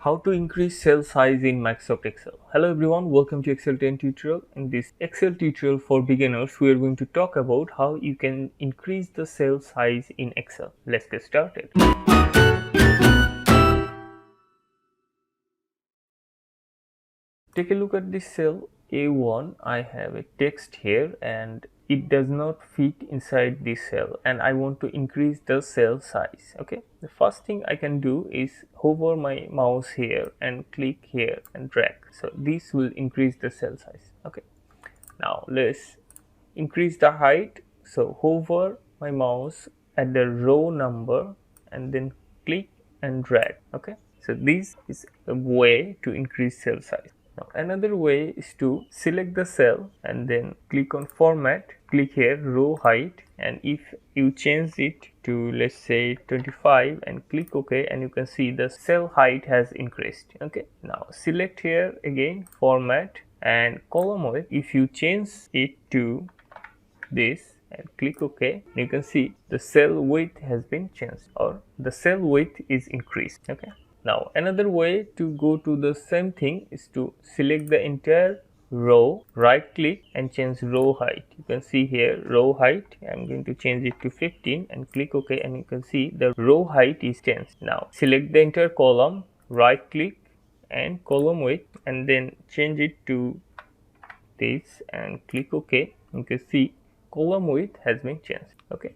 How to increase cell size in Microsoft Excel. Hello everyone, welcome to Excel 10 tutorial. In this Excel tutorial for beginners, we are going to talk about how you can increase the cell size in Excel. Let's get started. Take a look at this cell A1. I have a text here and it does not fit inside this cell and I want to increase the cell size. Okay, the first thing I can do is hover my mouse here and click here and drag. So this will increase the cell size. Okay, now let's increase the height. So hover my mouse at the row number and then click and drag. Okay, so this is a way to increase cell size. Now another way is to select the cell and then click on format, click here row height, and if you change it to let's say 25 and click OK, and you can see the cell height has increased. Okay, now select here again format and column width. If you change it to this and click OK, you can see the cell width has been changed or the cell width is increased. Okay, now another way to go to the same thing is to select the entire row, right click and change row height. You can see here row height. I'm going to change it to 15 and click OK, and you can see the row height is changed. Now select the entire column, right click and column width and then change it to this and click OK. You can see column width has been changed. Okay,